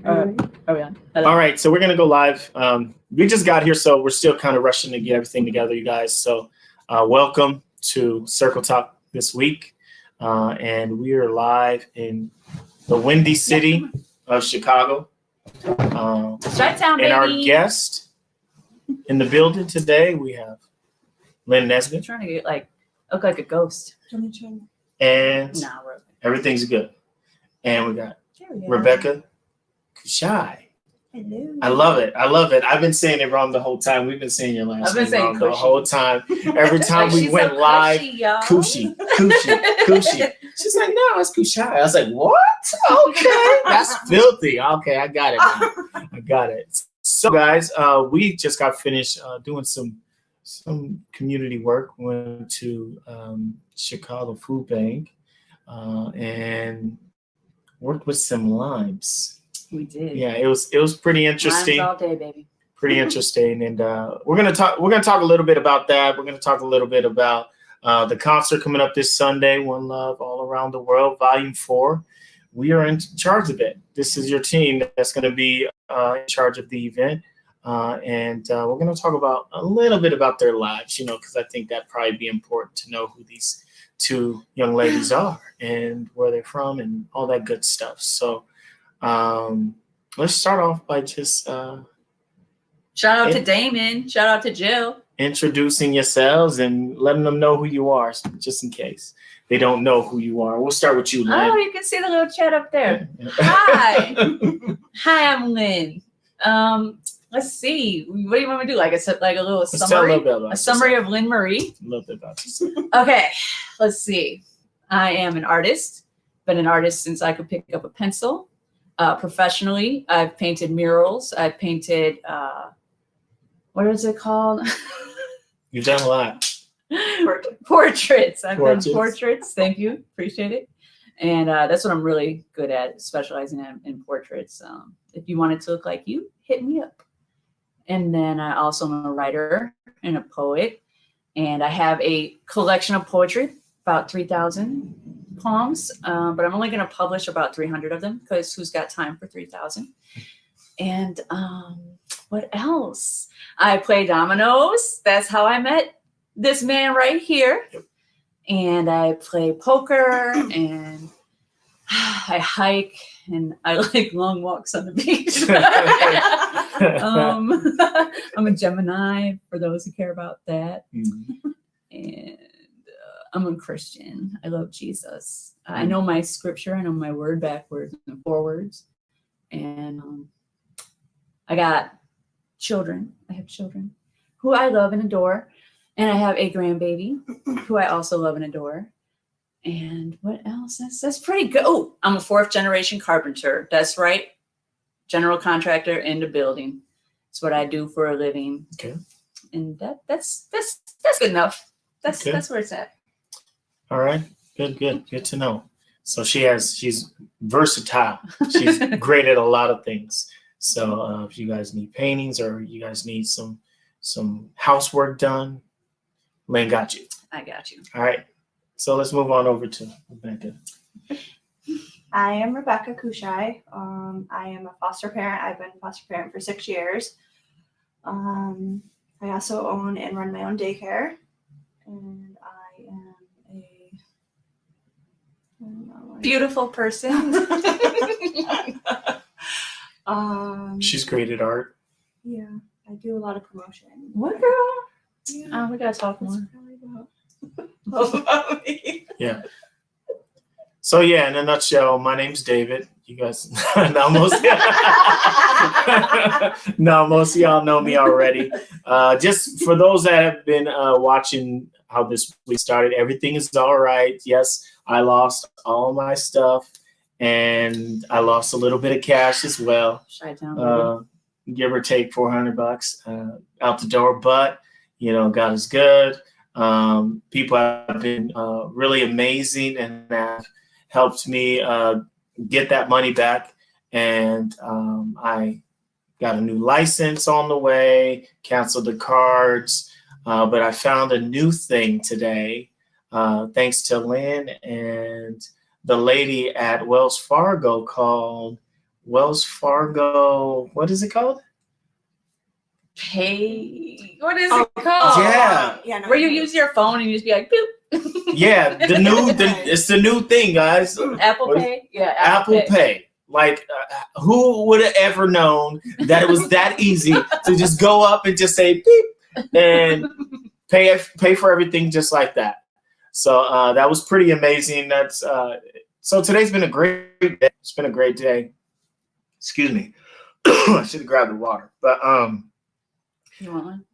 Are we on? Hello. All right, so we're gonna go live. We just got here, so we're still kind of rushing to get everything together, you guys. So welcome to Circle Talk this week. And we are live in the windy city of Chicago. Chi-town, baby. And our guest in the building today, we have Lynn I'm Nesbit. trying to get look like a ghost. And Nah, we're okay. everything's good. And we got There we go. Rebecca Kushi. Hello. I love it. I love it. I've been saying it wrong the whole time. We've been saying your last I've been name saying wrong the Kushi. whole time. Every time Like, we she's went so live, cushy, y'all. Kushi. She's like, no, it's Kushi. I was like, what? Okay, that's filthy. Okay, I got it now. I got it. So, guys, we just got finished doing some community work. Went to Chicago Food Bank and worked with some limes. We did. Yeah, it was pretty interesting. Limes all day, baby. Pretty interesting, and we're gonna talk a little bit about that. We're gonna talk a little bit about the concert coming up this Sunday, One Love All Around the World, Volume 4. We are in charge of it. This is your team that's going to be in charge of the event, and we're going to talk about a little bit about their lives, because I think that'd probably be important to know who these two young ladies are and where they're from and all that good stuff. So let's start off by just Shout out to Damon. Shout out to Jill. introducing yourselves and letting them know who you are, just in case they don't know who you are. We'll start with you, Lynn. Oh, you can see the little chat up there. Hi. Hi, I'm Lynn. Let's see. What do you want me to do? Like a little Let's tell summary? a little bit about A summary yourself. of Lynn Marie. A little bit about yourself. Okay, let's see. I am an artist. Been an artist since I could pick up a pencil. Professionally, I've painted murals. I've painted, what is it called? You've done a lot. Portraits. I've Portraits. done portraits. Thank you. Appreciate it. And that's what I'm really good at, specializing in portraits. If you want it to look like you, hit me up. And then I also am a writer and a poet. And I have a collection of poetry, about 3,000 poems. But I'm only going to publish about 300 of them because who's got time for 3,000? And what else? I play dominoes. That's how I met this man right here. Yep. And I play poker and I hike and I like long walks on the beach. I'm a Gemini for those who care about that. Mm-hmm. And I'm a Christian. I love Jesus. I know my scripture. I know my word backwards and forwards. And I got children. I have children who I love and adore. And I have a grandbaby who I also love and adore. And what else? That's pretty good. Oh, I'm a 4th generation carpenter. That's right. General contractor in the building. It's what I do for a living. Okay. And that's good enough. That's where it's at. All right. Good to know. So she's versatile. She's great at a lot of things. So if you guys need paintings or you guys need some housework done, Lynn got you. I got you. All right. So let's move on over to Rebecca. I am Rebecca Kushi. I am a foster parent. I've been a foster parent for 6 years. I also own and run my own daycare. And I am a Beautiful person. She's great at art. Yeah, I do a lot of promotion. What girl? Yeah, We gotta talk more. that's probably about me. Yeah. So yeah, in a nutshell, my name's David. You guys, most of y'all know me already. Just for those that have been watching how this week started, everything is all right. Yes, I lost all my stuff, and I lost a little bit of cash as well. Chi-town, Give or take $400 out the door, but God is good. People have been really amazing and have helped me get that money back. And I got a new license on the way, canceled the cards, but I found a new thing today, thanks to Lynn and the lady at Wells Fargo called Wells Fargo. What is it called? What is it called? Yeah. No, Where you use your phone and you just be like, boop. Yeah, it's the new thing, guys. Apple What is- Pay. Yeah, Apple Pay. Like, who would have ever known that it was that easy to just go up and just say beep and pay for everything just like that. So that was pretty amazing. That's so today's been a great day. It's been a great day. Excuse me. I should have grabbed the water, but You want one?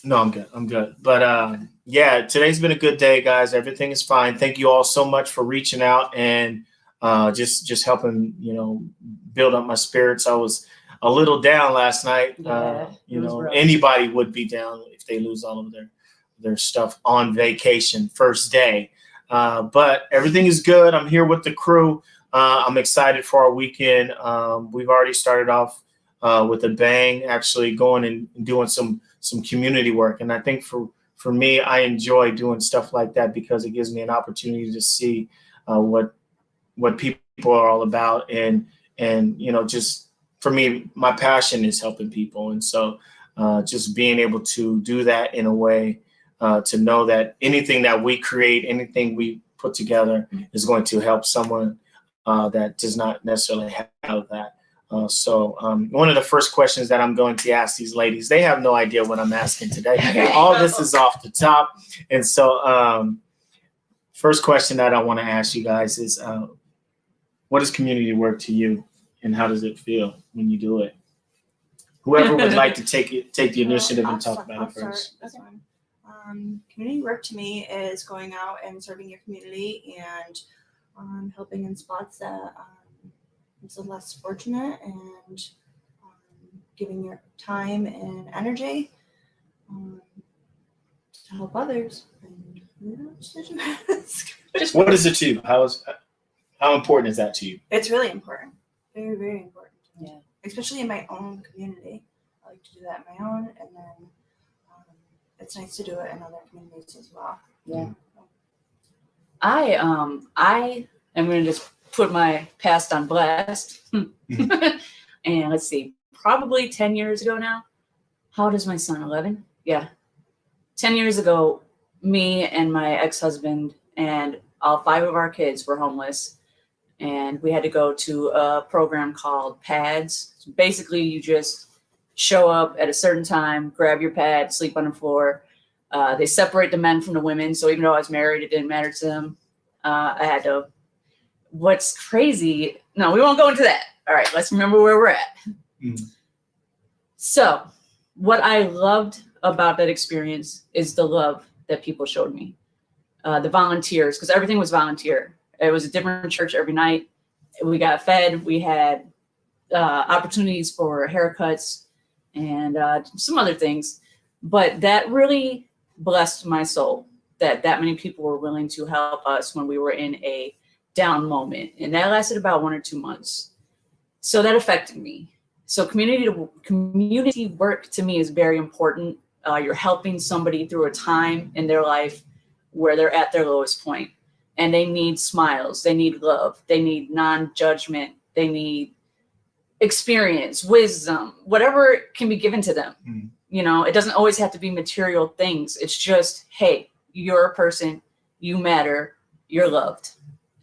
no, I'm good. I'm good. But yeah, today's been a good day, guys. Everything is fine. Thank you all so much for reaching out and just helping, build up my spirits. I was a little down last night. Yeah, rough. Anybody would be down if they lose all of their stuff on vacation first day. But everything is good. I'm here with the crew. I'm excited for our weekend. We've already started off with a bang, actually going and doing some community work. And I think for me, I enjoy doing stuff like that because it gives me an opportunity to see what people are all about. And just for me, my passion is helping people. And so just being able to do that in a way to know that anything that we create, anything we put together is going to help someone that does not necessarily have that. So one of the first questions that I'm going to ask these ladies, they have no idea what I'm asking today. All this is off the top. And so first question that I want to ask you guys is, what is community work to you and how does it feel when you do it? Whoever would like to take the initiative and talk about it first. That's fine. Community work to me is going out and serving your community and helping in spots that it's less fortunate and giving your time and energy to help others. What is it to you? How important is that to you? It's really important. Very, very important. Yeah. Especially in my own community. I like to do that in my own, and then it's nice to do it in other communities as well. Yeah. I am going to just put my past on blast. And let's see, probably 10 years ago now. How old is my son? 11? Yeah. 10 years ago, me and my ex-husband and all 5 of our kids were homeless. And we had to go to a program called PADS. So basically, you just show up at a certain time, grab your pad, sleep on the floor. They separate the men from the women. So even though I was married, it didn't matter to them. I had to. What's crazy? No, we won't go into that. All right, let's remember where we're at. Mm. So what I loved about that experience is the love that people showed me. The volunteers, because everything was volunteer. It was a different church every night. We got fed. We had opportunities for haircuts and some other things. But that really blessed my soul that many people were willing to help us when we were in a down moment. And that lasted about 1 or 2 months. So that affected me. So community work to me is very important. You're helping somebody through a time in their life where they're at their lowest point. And they need smiles, they need love, they need non-judgment, they need experience, wisdom, whatever can be given to them. Mm. It doesn't always have to be material things. It's just, hey, you're a person, you matter, you're loved.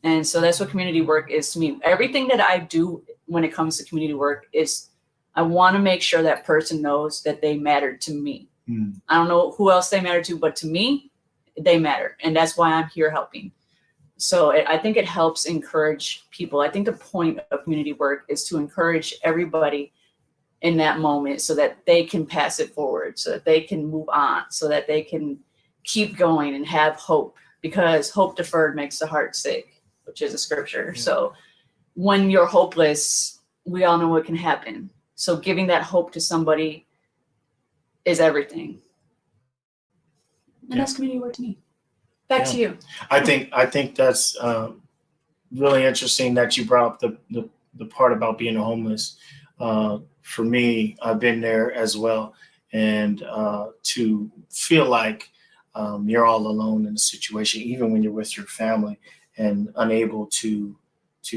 And so that's what community work is to me. Everything that I do when it comes to community work is I want to make sure that person knows that they matter to me. Mm. I don't know who else they matter to, but to me, they matter. And that's why I'm here helping. So I think it helps encourage people. I think the point of community work is to encourage everybody in that moment so that they can pass it forward, so that they can move on, so that they can keep going and have hope, because hope deferred makes the heart sick, which is a scripture. Yeah. So when you're hopeless, we all know what can happen. So giving that hope to somebody is everything. And that's community work to me. Back to you. I think that's really interesting that you brought up the part about being homeless. For me, I've been there as well, and to feel like you're all alone in a situation, even when you're with your family, and unable to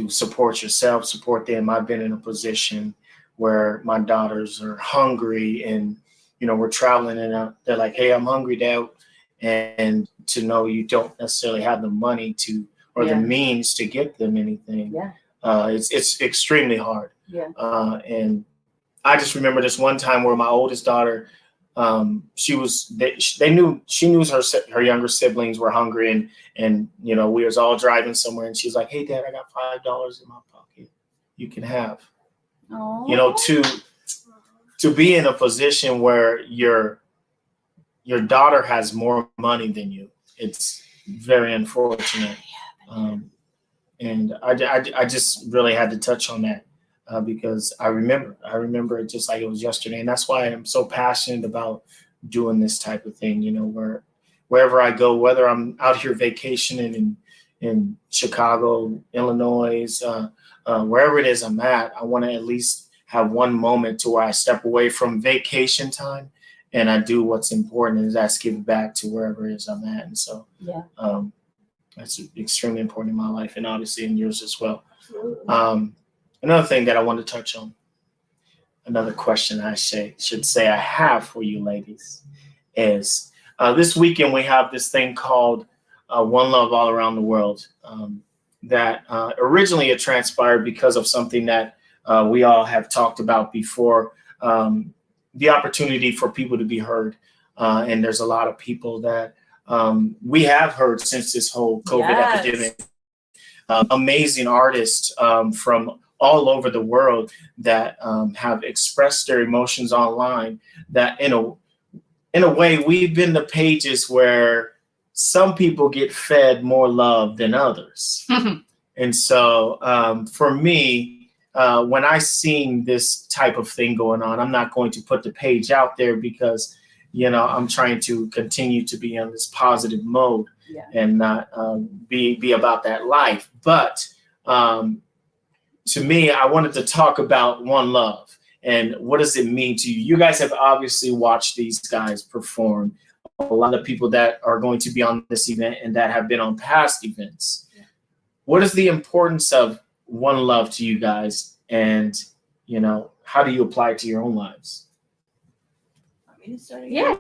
support yourself, support them. I've been in a position where my daughters are hungry and, you know, we're traveling and they're like, hey, I'm hungry, Dad. And to know you don't necessarily have the money to, or the means to get them anything. Yeah. It's extremely hard. Yeah. And I just remember this one time where my oldest daughter, she knew her younger siblings were hungry, and you know, we was all driving somewhere, and she was like, hey, Dad, I got $5 in my pocket, you can have. Aww. You know, to be in a position where your daughter has more money than you, it's very unfortunate. And I just really had to touch on that because I remember it just like it was yesterday. And that's why I'm so passionate about doing this type of thing, you know, wherever I go, whether I'm out here vacationing in Chicago, Illinois, wherever it is I'm at, I want to at least have one moment to where I step away from vacation time and I do what's important, and that's give back to wherever it is I'm at. And so that's extremely important in my life, and obviously in yours as well. Another thing that I want to touch on, another question I should say I have for you ladies is this weekend we have this thing called One Love All Around the World that originally it transpired because of something that we all have talked about before, the opportunity for people to be heard. And there's a lot of people that we have heard since this whole COVID epidemic. Amazing artists from all over the world that have expressed their emotions online, that in a way we've been the pages where some people get fed more love than others. And so for me, when I seen this type of thing going on, I'm not going to put the page out there because, you know, I'm trying to continue to be on this positive mode and not be about that life. But to me, I wanted to talk about One Love and what does it mean to you? You guys have obviously watched these guys perform. A lot of people that are going to be on this event and that have been on past events. What is the importance of One Love to you guys? And, you know, how do you apply it to your own lives? Want me to start Yeah.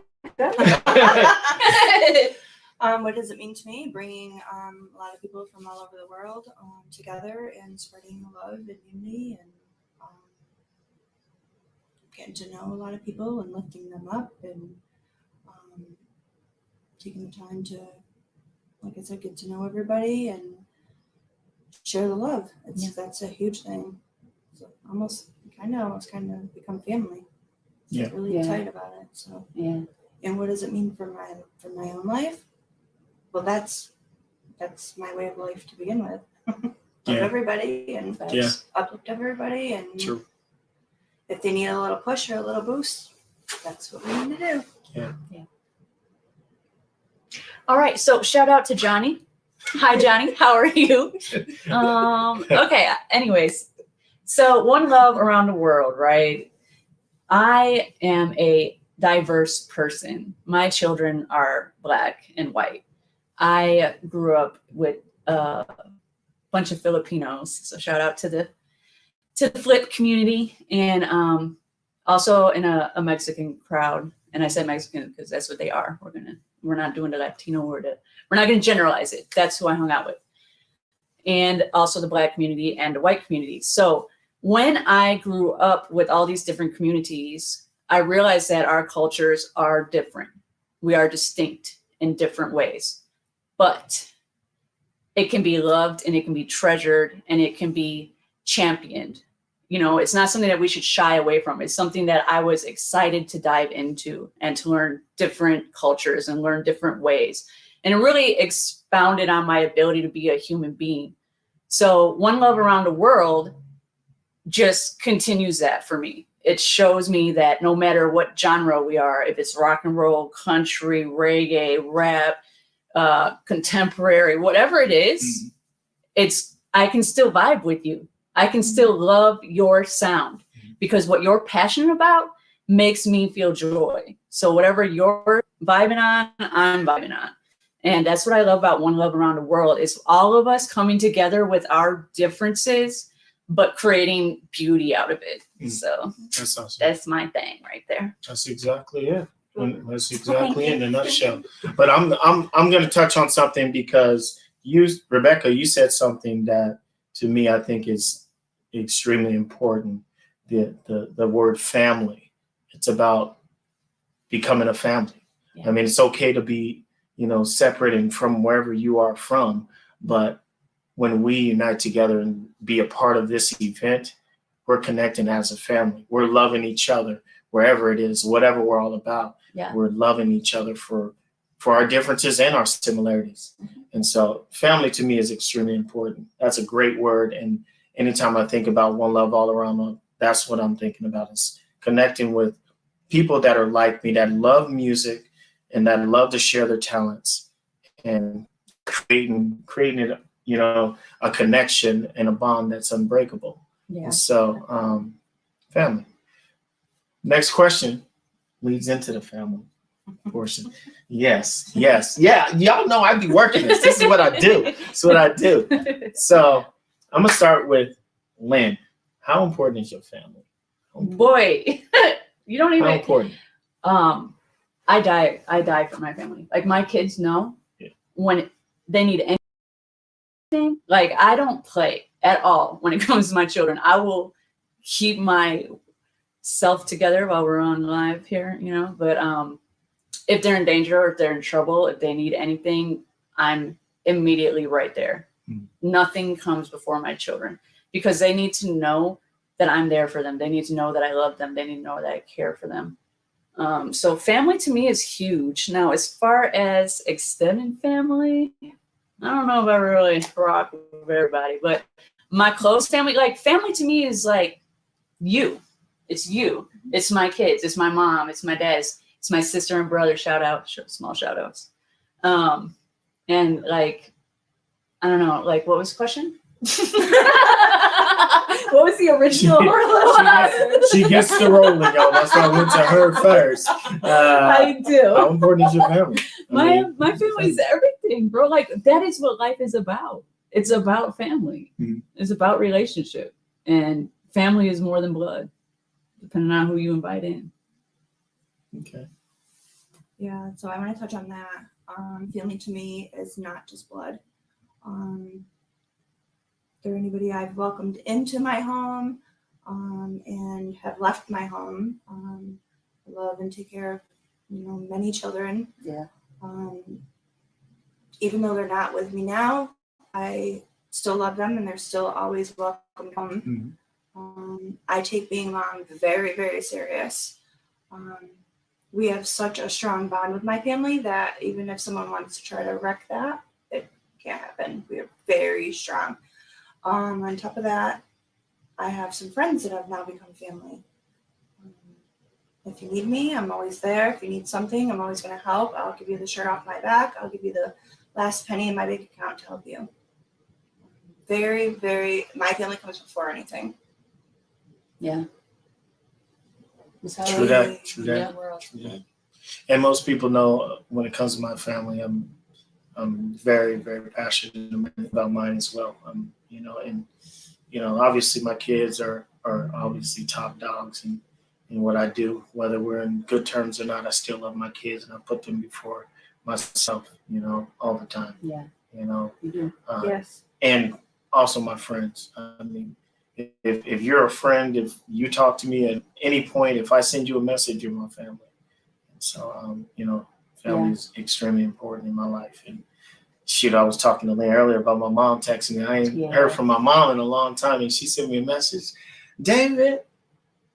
What does it mean to me? Bringing a lot of people from all over the world together and spreading love and unity and getting to know a lot of people and lifting them up and taking the time to, like I said, get to know everybody and share the love. That's a huge thing. So almost kind of become family. It's really tight about it. So and what does it mean for my own life? Well, that's my way of life to begin with. Love everybody and uplift everybody, and if they need a little push or a little boost, that's what we need to do. All right, so shout out to Johnny. Hi, Johnny. How are you? Okay. Anyways, so One Love Around the World, right? I am a diverse person. My children are Black and white. I grew up with a bunch of Filipinos, so shout out to the Flip community, and also in a Mexican crowd. And I said Mexican because that's what they are. We're not doing the Latino word. We're not going to generalize it. That's who I hung out with. And also the Black community and the white community. So when I grew up with all these different communities, I realized that our cultures are different. We are distinct in different ways, but it can be loved and it can be treasured and it can be championed. You know, it's not something that we should shy away from. It's something that I was excited to dive into and to learn different cultures and learn different ways. And it really expounded on my ability to be a human being. So One Love Around the World just continues that for me. It shows me that no matter what genre we are, if it's rock and roll, country, reggae, rap, contemporary, whatever it is, I can still vibe with you. I can still love your sound because what you're passionate about makes me feel joy. So whatever you're vibing on, I'm vibing on. And that's what I love about One Love Around the World is all of us coming together with our differences, but creating beauty out of it. So That's awesome. that's my thing right there. That's exactly it. That's exactly in a nutshell. But I'm going to touch on something because Rebecca, you said something that to me I think is extremely important. The word family. It's about becoming a family. Yeah. I mean, it's okay to be, separating from wherever you are from, but when we unite together and be a part of this event, we're connecting as a family. We're loving each other wherever it is, whatever we're all about. Yeah. We're loving each other for our differences and our similarities. Mm-hmm. And so family to me is extremely important. That's a great word. And anytime I think about One Love All Around, that's what I'm thinking about is connecting with people that are like me, that love music and that love to share their talents and creating it, a connection and a bond that's unbreakable. Yeah. And so, family. Next question leads into the family portion. Yes. Yeah. Y'all know I be working this. This is what I do. It's what I do. So I'm going to start with Lynn. How important is your family? Boy, you don't even. How important? I die for my family. Like my kids know when they need anything. Like I don't play at all when it comes to my children. I will keep myself together while we're on live here, But if they're in danger or if they're in trouble, if they need anything, I'm immediately right there. Nothing comes before my children because they need to know that I'm there for them. They need to know that I love them. They need to know that I care for them. So family to me is huge. Now, as far as extended family, I don't know if I really rock with everybody, but my close family, like family to me is like you. It's you. It's my kids. It's my mom. It's my dad. It's my sister and brother. Small shout outs. And like, I don't know, like what was the question? What was the original? She gets the rolling, y'all. That's why I went to her first. I do. How important is your family? My family is everything, bro. Like that is what life is about. It's about family. Mm-hmm. It's about relationship, and family is more than blood, depending on who you invite in. Okay. Yeah, so I want to touch on that. Family to me is not just blood. They're anybody I've welcomed into my home and have left my home. I love and take care of, many children. Yeah. Even though they're not with me now, I still love them and they're still always welcome home. Mm-hmm. I take being a mom very, very serious. We have such a strong bond with my family that even if someone wants to try to wreck that, it can't happen. We are very strong. On top of that, I have some friends that have now become family. If you need me, I'm always there. If you need something, I'm always going to help. I'll give you the shirt off my back. I'll give you the last penny in my bank account to help you. Very, very, my family comes before anything. Yeah. True that. And most people know when it comes to my family, I'm very, very passionate about mine as well. Obviously my kids are obviously top dogs in what I do, whether we're in good terms or not. I still love my kids and I put them before myself, all the time. Yeah. You do. Yes. And also my friends. I mean, if you're a friend, if you talk to me at any point, if I send you a message, you're my family. So, family is extremely important in my life. And shoot, I was talking to Lynn earlier about my mom texting me. I ain't heard from my mom in a long time, and she sent me a message. David,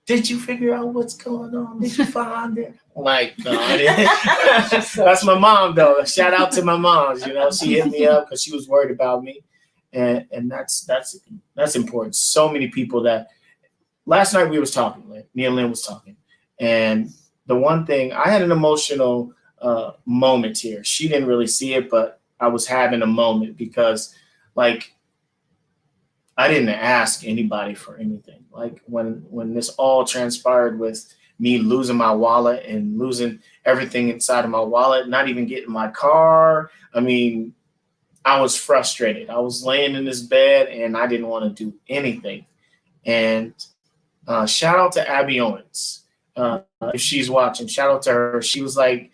did you figure out what's going on? Did you find it? My God. That's my mom, though. Shout out to my moms. She hit me up because she was worried about me. And that's important. So many people that last night we was talking, like me and Lynn was talking. And the one thing, I had an emotional moment here. She didn't really see it, but I was having a moment because like I didn't ask anybody for anything. Like when this all transpired with me losing my wallet and losing everything inside of my wallet, not even getting my car. I mean, I was frustrated. I was laying in this bed and I didn't want to do anything. And shout out to Abby Owens. If she's watching, shout out to her. She was like,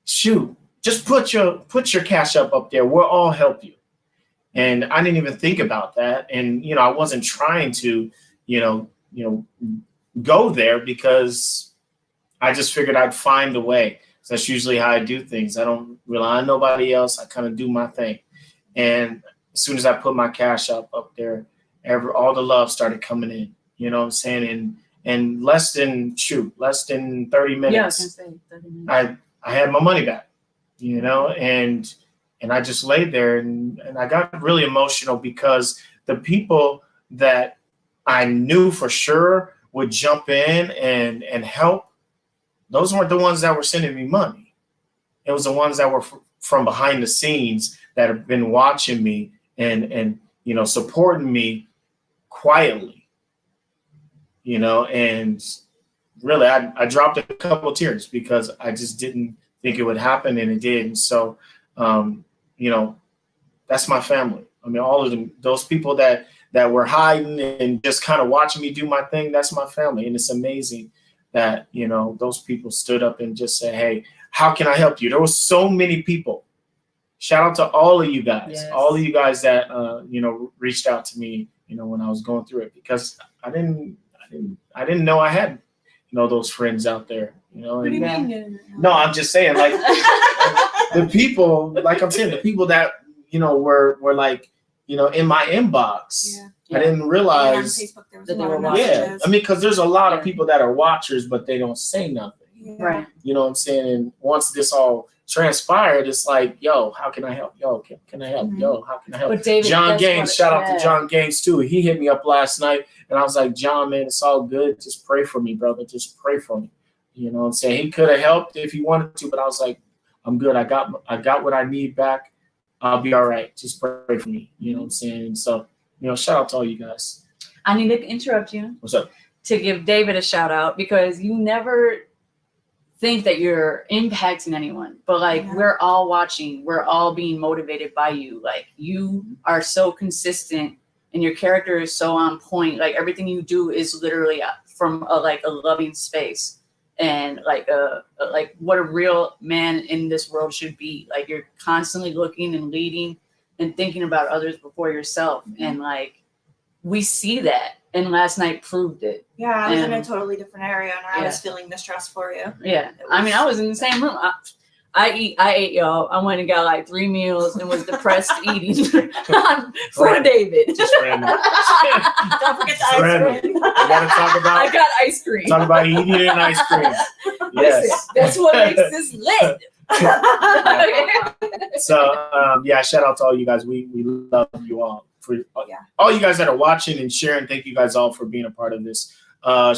shoot, just put your cash up there. We'll all help you. And I didn't even think about that. And, you know, I wasn't trying to, go there because I just figured I'd find a way. So that's usually how I do things. I don't rely on nobody else. I kind of do my thing. And as soon as I put my cash up there, all the love started coming in, you know what I'm saying? And less than 30 minutes, Yeah, I was gonna say 30 minutes. I had my money back, you know, and I just laid there and I got really emotional because the people that I knew for sure would jump in and help, those weren't the ones that were sending me money. It was the ones that were from behind the scenes that have been watching me and supporting me quietly, and really I dropped a couple of tears because I just didn't think it would happen, and it did. And so, that's my family. I mean, all of them, those people that were hiding and just kind of watching me do my thing, that's my family. And it's amazing that, those people stood up and just said, hey, how can I help you? There were so many people. Shout out to all of you guys, Yes. all of you guys that, reached out to me, when I was going through it, because I didn't know I had, those friends out there, What do you and- mean? No, I'm just saying, like, the people, like I'm saying, the people that, were like, in my inbox. Yeah. I didn't On realize. Facebook, there was That a they lot were of watching. Yeah. messages. I mean, because there's a lot of Yeah. people that are watchers, but they don't say nothing. Yeah. Right. You know what I'm saying? And once this all transpired, it's like, yo, how can I help? Yo, can I help? Mhm. Yo, how can I help? But David, John that's Gaines, what- shout out yeah. to John Gaines too. He hit me up last night and I was like, John, man, it's all good. Just pray for me, brother. Just pray for me. You know what I'm saying? He could have helped if he wanted to, but I was like, I'm good. I got what I need back. I'll be all right. Just pray for me. You know what I'm saying? So, shout out to all you guys. I need to interrupt you What's up? to give David a shout out because you never think that you're impacting anyone, but like Yeah. we're all watching, we're all being motivated by you. Like you are so consistent and your character is so on point. Like everything you do is literally from a loving space and like what a real man in this world should be. Like you're constantly looking and leading and thinking about others before yourself. And like we see that. And last night proved it. Yeah, I was in a And- totally different area, and I Yeah. was feeling the stress for you. Yeah, I mean, I was in the same room. I ate, y'all. I went and got like 3 meals and was depressed eating for David. Just random. Don't forget the ice Random. cream. We gotta talk I about got ice cream. eating and ice cream. Listen, Yes. that's what makes this lit. So shout out to all you guys. We love you all. For all you guys that are watching and sharing, thank you guys all for being a part of this. I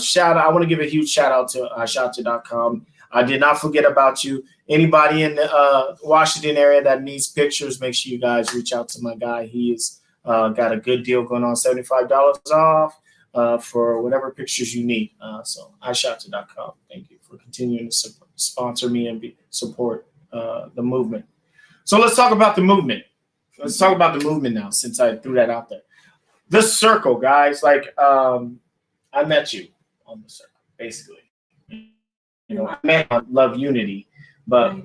want to give a huge shout out to shoutout.com. I did not forget about you. Anybody in the Washington area that needs pictures, make sure you guys reach out to my guy. He is got a good deal going on, $75 off for whatever pictures you need. So shoutout.com. Thank you for continuing to sponsor me and support the movement. So let's talk about the movement. Let's talk about the movement now, since I threw that out there. The circle, guys. Like, I met you on the circle, basically. I met on Love Unity, but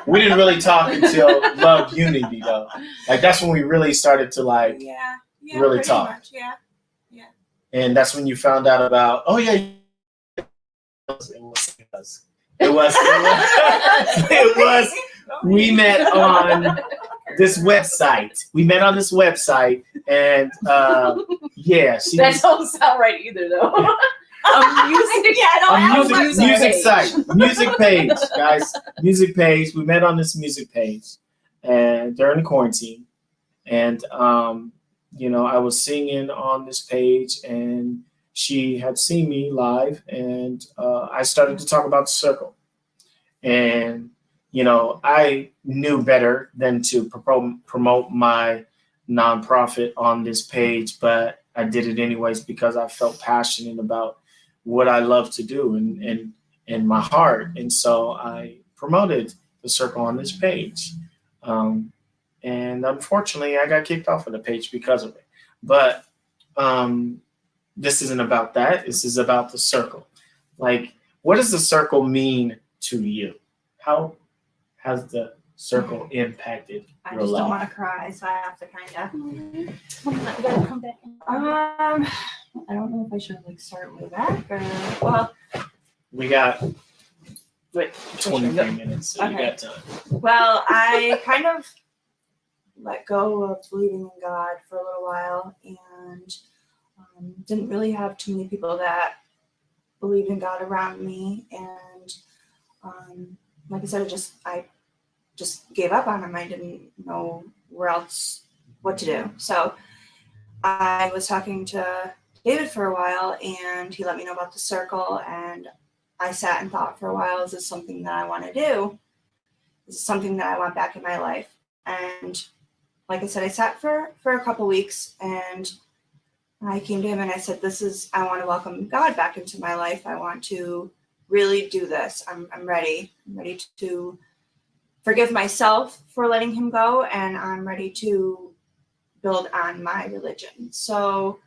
we didn't really talk until Love Unity, though. Like, that's when we really started to Yeah, really pretty talk. much, yeah. And that's when you found out about, oh yeah, it was. We met on this website. And That don't sound right either, though. music site, music page, guys, music page. We met on this music page, and during quarantine, and I was singing on this page, and she had seen me live, and I started to talk about the circle, and I knew better than to promote my nonprofit on this page, but I did it anyways because I felt passionate about what I love to do and my heart. And so I promoted the circle on this page. And unfortunately, I got kicked off of the page because of it. But this isn't about that. This is about the circle. Like, what does the circle mean to you? How has the circle impacted I your just don't life? want to cry, so I have to kind of. Come back. I don't know if I should like start way back or well. We got Wait, 23 minutes, so you Okay. got time. Well, I kind of let go of believing in God for a little while and didn't really have too many people that believed in God around me. And like I said, I just gave up on him. I didn't know where else what to do. So I was talking to David for a while and he let me know about the circle, and I sat and thought for a while, is this something that I want to do? Is this something that I want back in my life? And like I said, I sat for a couple weeks and I came to him and I said, I want to welcome God back into my life. I want to really do this. I'm ready. I'm ready to forgive myself for letting him go, and I'm ready to build on my religion. So,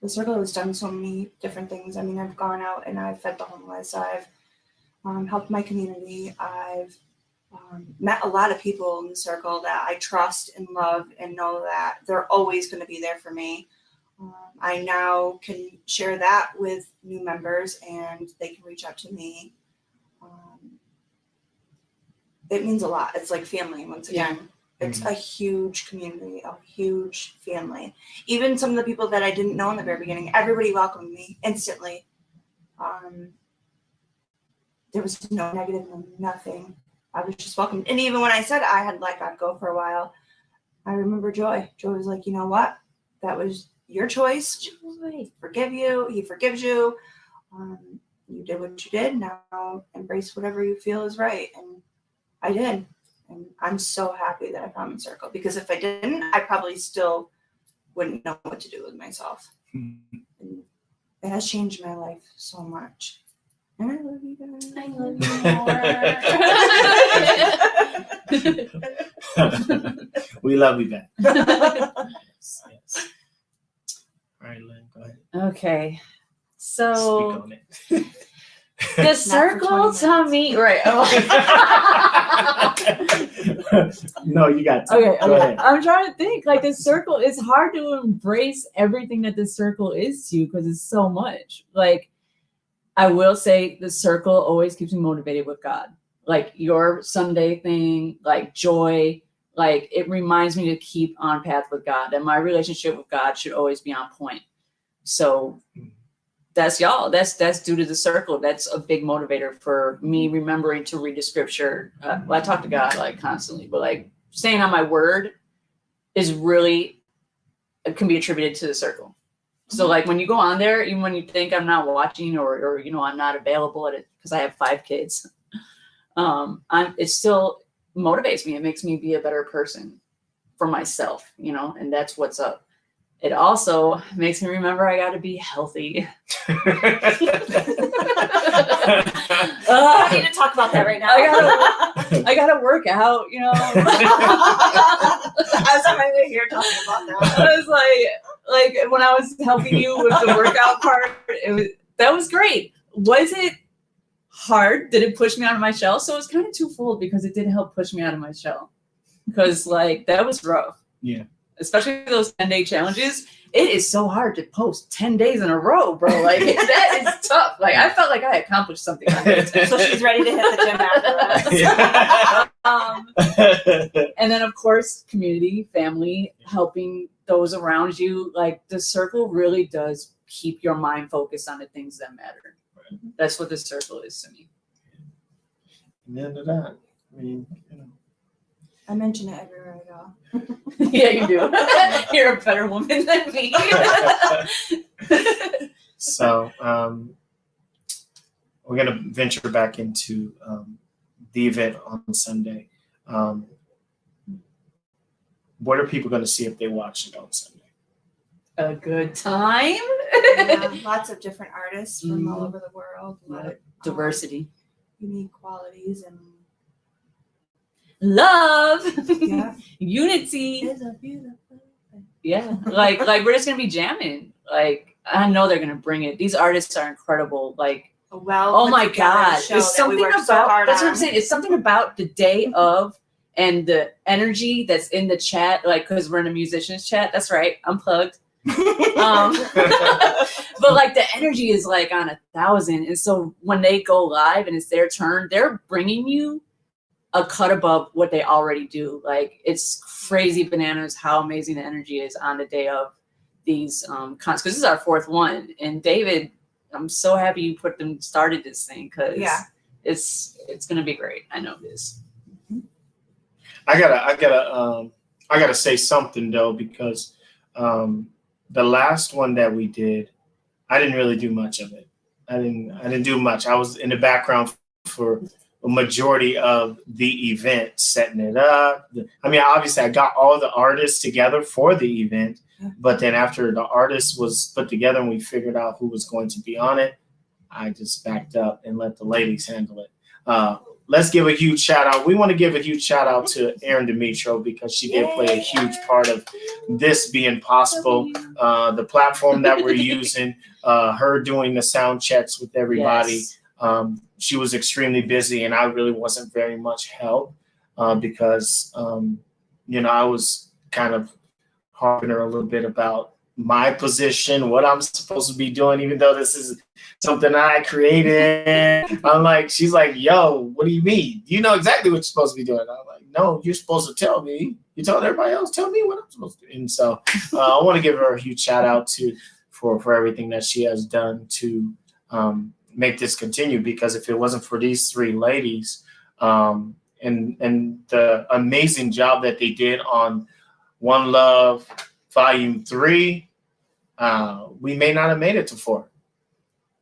the circle has done so many different things. I mean, I've gone out and I've fed the homeless. I've helped my community. I've met a lot of people in the circle that I trust and love and know that they're always going to be there for me. I now can share that with new members and they can reach out to me. It means a lot. It's like family once again. Yeah. It's a huge community, a huge family. Even some of the people that I didn't know in the very beginning, everybody welcomed me instantly. There was no negative, nothing. I was just welcomed. And even when I said I had let God go for a while, I remember Joy. Joy was like, you know what? That was your choice. Joy, forgive you. He forgives you. You did what you did. Now embrace whatever you feel is right. And I did. And I'm so happy that I found the circle, because if I didn't, I probably still wouldn't know what to do with myself. And it has changed my life so much. And I love you guys. I love you more. We love you back. Yes. All right, Lynn, go ahead. Okay. Speak So on it. the circle to me, right? Oh. No, you got to. Okay, Go ahead. I'm trying to think. Like, the circle, it's hard to embrace everything that the circle is to you because it's so much. Like, I will say the circle always keeps me motivated with God. Like your Sunday thing, like joy, like it reminds me to keep on path with God, and my relationship with God should always be on point. So that's y'all. That's due to the circle. That's a big motivator for me, remembering to read the scripture. Well, I talk to God like constantly, but like staying on my word is really, it can be attributed to the circle. So like when you go on there, even when you think I'm not watching or you know I'm not available at it because I have 5 kids, it still motivates me. It makes me be a better person for myself, you know, and that's what's up. It also makes me remember I got to be healthy. I don't need to talk about that right now. I gotta work out, you know. I was on my way here talking about that. I was like when I was helping you with the workout part, that was great. Was it hard? Did it push me out of my shell? So it was kind of twofold, because it did help push me out of my shell. Because like that was rough. Yeah. Especially those 10-day challenges. It is so hard to post 10 days in a row, bro. Like that is tough. Like I felt like I accomplished something on it. So she's ready to hit the gym after that. And then of course, community, family, helping those around you. Like the circle really does keep your mind focused on the things that matter. Right. That's what the circle is to me. And then to that, I mean, you know. I mention it everywhere I go. Yeah, you do. You're a better woman than me. So we're going to venture back into the event on Sunday. what are people going to see if they watch it on Sunday? A good time. Lots of different artists from all over the world. A lot of diversity, unique qualities, and love, yeah. unity. It's a beautiful thing. Yeah, like we're just gonna be jamming. Like I know they're gonna bring it. These artists are incredible. Like oh my god, there's something about that's what I'm saying. It's something about the day of and the energy that's in the chat. Like because we're in a musicians chat. That's right, I'm plugged. But like the energy is like on 1,000, and so when they go live and it's their turn, they're bringing you a cut above what they already do. Like it's crazy bananas how amazing the energy is on the day of these concerts. Because this is our 4th one, and David, I'm so happy you started this thing because it's gonna be great. I know it is. I gotta say something though, because the last one that we did, I didn't really do much of it. I didn't do much. I was in the background for a majority of the event, setting it up. I mean, obviously I got all the artists together for the event, but then after the artist was put together and we figured out who was going to be on it, I just backed up and let the ladies handle it. Let's give a huge shout out. We want to give a huge shout out to Erin Demetro because she did play a huge part of this being possible. The platform that we're using, her doing the sound checks with everybody. Yes. She was extremely busy, and I really wasn't very much help because, I was kind of harping her a little bit about my position, what I'm supposed to be doing, even though this is something I created. She's like, yo, what do you mean? You know exactly what you're supposed to be doing. I'm like, no, you're supposed to tell me. You told everybody else, tell me what I'm supposed to do. And so I want to give her a huge shout out for everything that she has done to make this continue, because if it wasn't for these 3 ladies and the amazing job that they did on One Love Volume 3, we may not have made it to 4.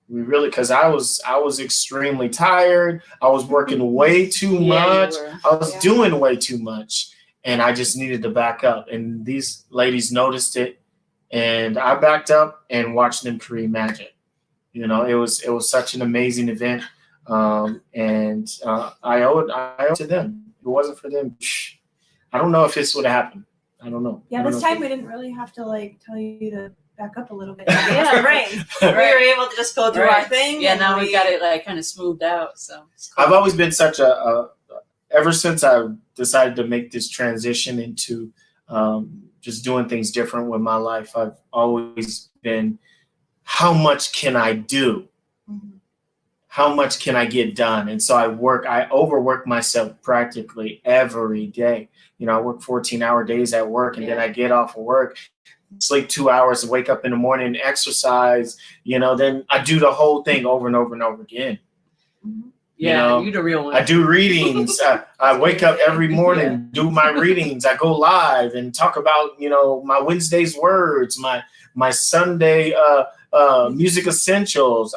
We really, because I was extremely tired. I was working way too much. I was doing way too much, and I just needed to back up. And these ladies noticed it, and I backed up and watched them create magic. It was such an amazing event, and I owe it to them. If it wasn't for them, I don't know if this would have happened. I don't know. Yeah, this time we didn't really have to tell you to back up a little bit. Right. We were able to just go through our thing. Yeah, now we got it kind of smoothed out. So cool. I've always been such ever since I decided to make this transition into just doing things different with my life, I've always been, how much can I do? Mm-hmm. How much can I get done? And so I overwork myself practically every day. I work 14-hour days at work, and then I get off of work, sleep 2 hours, and wake up in the morning, exercise, then I do the whole thing over and over and over again. Mm-hmm. Yeah, you the real one. I do readings. I wake up every morning, do my readings. I go live and talk about, my Wednesday's words, my Sunday music essentials.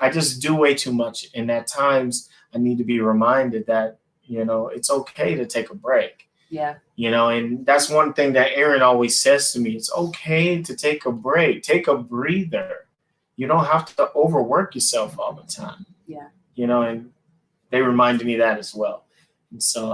I just do way too much. And at times I need to be reminded that, it's okay to take a break. Yeah. And that's one thing that Erin always says to me. It's okay to take a break, take a breather. You don't have to overwork yourself all the time. Yeah. And they reminded me that as well. And so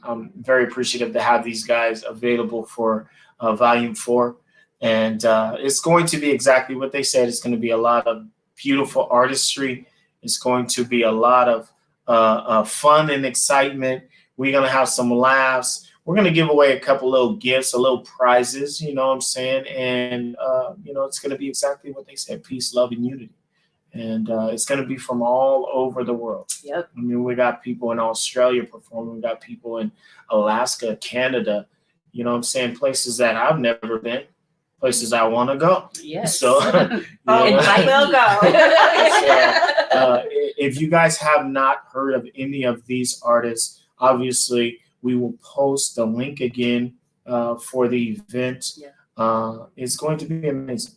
I'm very appreciative to have these guys available for Volume 4. And it's going to be exactly what they said. It's going to be a lot of beautiful artistry. It's going to be a lot of fun and excitement. We're going to have some laughs. We're going to give away a couple little gifts, a little prizes, you know what I'm saying? And, it's going to be exactly what they said, peace, love, and unity. And it's going to be from all over the world. Yep. I mean, we got people in Australia performing. We got people in Alaska, Canada, you know what I'm saying? Places that I've never been, places I want to go. Yes. So, I will go. If you guys have not heard of any of these artists, obviously we will post the link again for the event. Yeah. It's going to be amazing.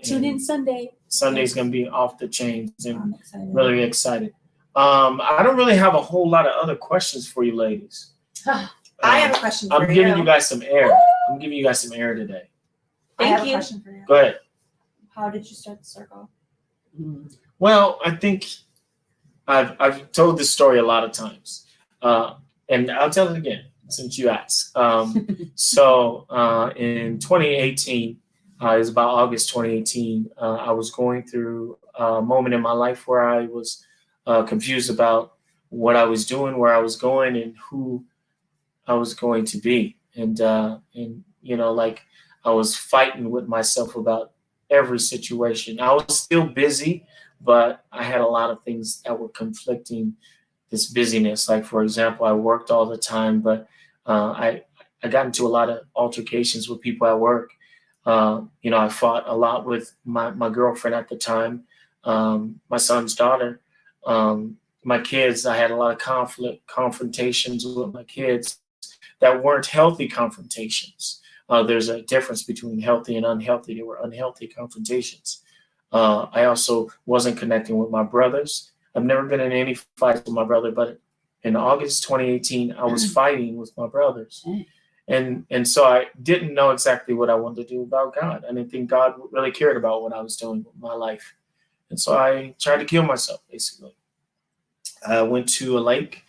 Tune in Sunday. Sunday's going to be off the chains, and really excited. I don't really have a whole lot of other questions for you ladies. I have a question for you. I'm giving you guys some air. I'm giving you guys some air today. I have Thank a you. question for you. Go ahead. How did you start the circle? Well, I think I've told this story a lot of times, and I'll tell it again since you asked. So in 2018, it was about August 2018. I was going through a moment in my life where I was confused about what I was doing, where I was going, and who I was going to be, and like I was fighting with myself about every situation. I was still busy, but I had a lot of things that were conflicting this busyness. Like, for example, I worked all the time, but I got into a lot of altercations with people at work. I fought a lot with my girlfriend at the time, my son's daughter, my kids. I had a lot of confrontations with my kids that weren't healthy confrontations. There's a difference between healthy and unhealthy. They were unhealthy confrontations. I also wasn't connecting with my brothers. I've never been in any fights with my brother, but in August 2018, I was fighting with my brothers. And so I didn't know exactly what I wanted to do about God. I didn't think God really cared about what I was doing with my life. And so I tried to kill myself, basically. I went to a lake,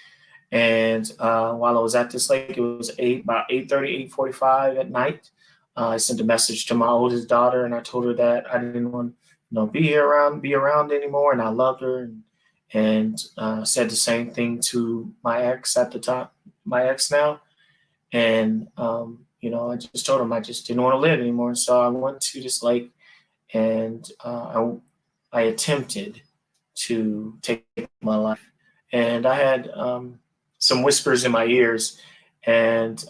and while I was at this lake, it was about 8:30, 8:45 at night. I sent a message to my oldest daughter, and I told her that I didn't want to be around anymore, and I loved her, and said the same thing to my ex at the time, my ex now. And, I just told him I just didn't want to live anymore. So I went to this lake, and I attempted to take my life. And I had some whispers in my ears, and,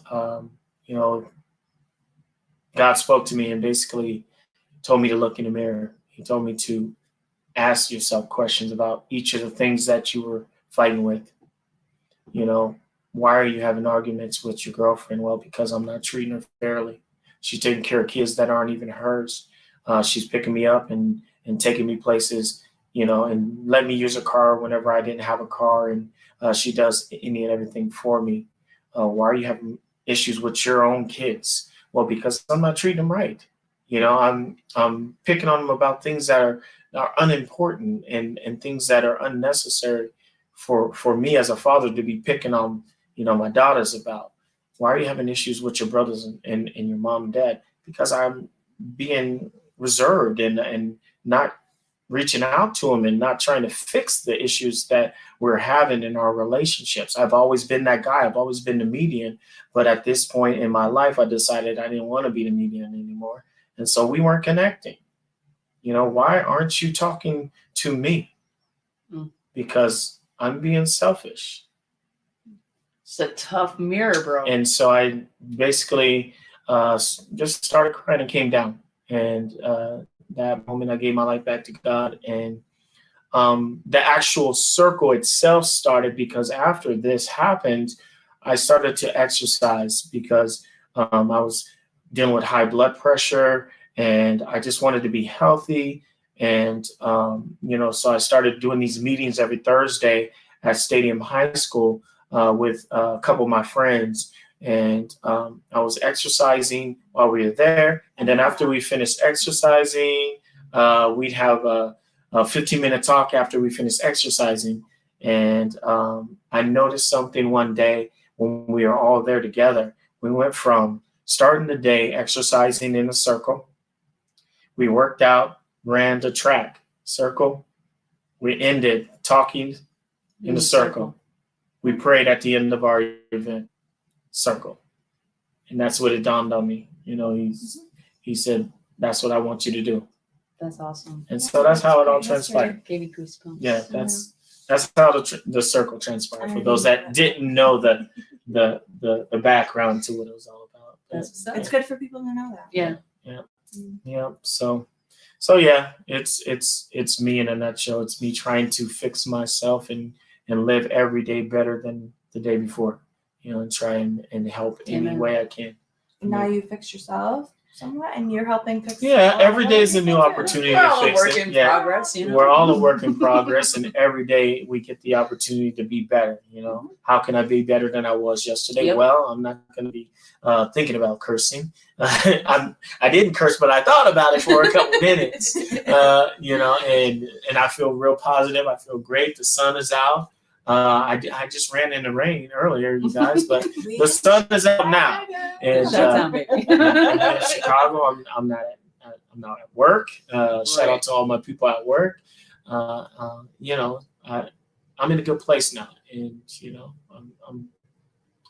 God spoke to me and basically told me to look in the mirror. He told me to ask yourself questions about each of the things that you were fighting with. Why are you having arguments with your girlfriend? Well, because I'm not treating her fairly. She's taking care of kids that aren't even hers. She's picking me up and taking me places, and let me use a car whenever I didn't have a car. And she does any and everything for me. Why are you having issues with your own kids? Well, because I'm not treating them right. I'm picking on them about things that are unimportant and things that are unnecessary for me as a father to be picking on, my daughters about. Why are you having issues with your brothers and your mom and dad? Because I'm being reserved and not reaching out to them and not trying to fix the issues that we're having in our relationships. I've always been that guy. I've always been the median. But at this point in my life, I decided I didn't want to be the median anymore. And so we weren't connecting. Why aren't you talking to me? Because I'm being selfish. It's a tough mirror, bro. And so I basically just started crying and came down. And that moment I gave my life back to God. And the actual circle itself started because after this happened, I started to exercise because I was dealing with high blood pressure and I just wanted to be healthy. And, so I started doing these meetings every Thursday at Stadium High School with a couple of my friends. And I was exercising while we were there. And then after we finished exercising, we'd have a 15-minute talk after we finished exercising. And I noticed something one day when we were all there together. We went from starting the day exercising in a circle. We worked out, ran the track, circle. We ended talking in the circle. We prayed at the end of our event, circle. And that's what it dawned on me. He said, that's what I want you to do. That's awesome. And so that's how it all transpired. Gave me goosebumps. Yeah, that's how the circle transpired. For those that didn't know the background to what it was all about. It's good for people to know that. Yeah. So yeah, it's me in a nutshell. It's me trying to fix myself and live every day better than the day before. And try and help any way I can. And now you fix yourself. somewhat, and you're helping fix. Yeah, all every of day it. is a new opportunity We're to all a fix work it. in Yeah. progress, you know. We're all a work in progress, and every day we get the opportunity to be better. You know, how can I be better than I was yesterday? Yep. Well, I'm not going to be thinking about cursing. I didn't curse, but I thought about it for a couple minutes. You know, and I feel real positive. I feel great. The sun is out. I just ran in the rain earlier, you guys, but the sun is out now. And Shout out, baby. I'm in Chicago. I'm not at work. Shout out to all my people at work. You know, I'm in a good place now, and you know,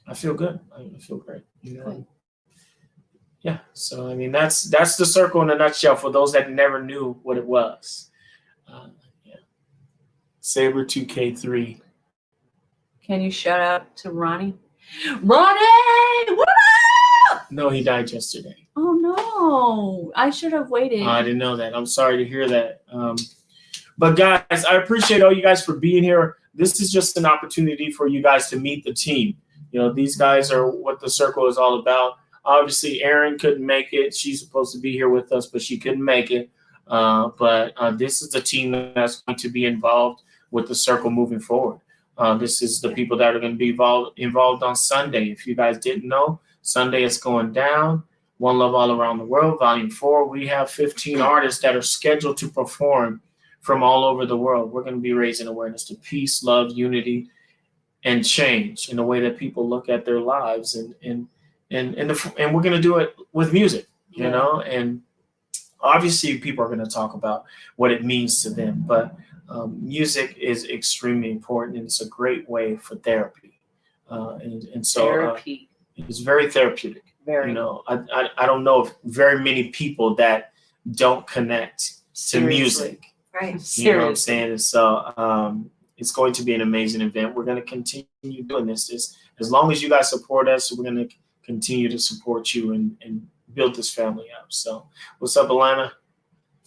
I feel good. I feel great. You know. Good. Yeah. So I mean, that's the circle in a nutshell for those that never knew what it was. Yeah. Saber 2K3. Can you shout out to Ronnie? Ronnie! What up? No, he died yesterday. Oh no! I should have waited. I didn't know that. I'm sorry to hear that. But guys, I appreciate all you guys for being here. This is just an opportunity for you guys to meet the team. You know, these guys are what the circle is all about. Obviously, Erin couldn't make it. She's supposed to be here with us, but she couldn't make it. But this is the team that's going to be involved with the circle moving forward. This is the people that are going to be involved on Sunday. If you guys didn't know, Sunday is going down. One Love All Around the World, Volume 4. We have 15 artists that are scheduled to perform from all over the world. We're going to be raising awareness to peace, love, unity, and change in the way that people look at their lives. And we're going to do it with music, you know. And obviously people are going to talk about what it means to them. But music is extremely important, and it's a great way for therapy. And so Therapy. It's very therapeutic. Very. You know, I don't know of very many people that don't connect to music. Right. You know what I'm saying? So it's going to be an amazing event. We're going to continue doing this. As long as you guys support us, we're going to continue to support you and build this family up. So what's up, Alana?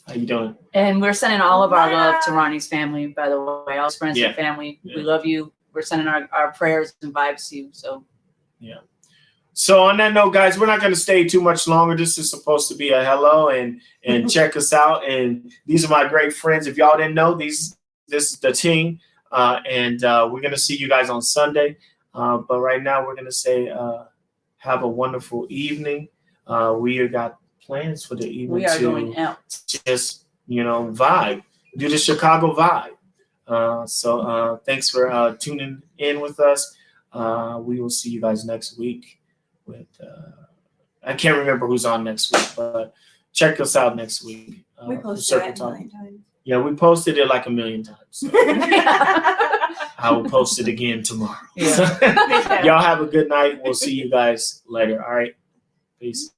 How you doing? And we're sending all of our love to Ronnie's family, by the way, all his friends and family. Yeah. We love you. We're sending our prayers and vibes to you. So yeah. So on that note, guys, we're not going to stay too much longer. This is supposed to be a hello and check us out. And these are my great friends. If y'all didn't know, this is the team. And we're going to see you guys on Sunday. But right now we're going to say have a wonderful evening. We got plans for the evening. we are going out. Just, you know, vibe. Do the Chicago vibe. So thanks for tuning in with us. We will see you guys next week. With I can't remember who's on next week, but check us out next week. We posted it a million times. Yeah, we posted it like a million times. So I will post it again tomorrow. Yeah. Y'all have a good night. We'll see you guys later. All right. Peace.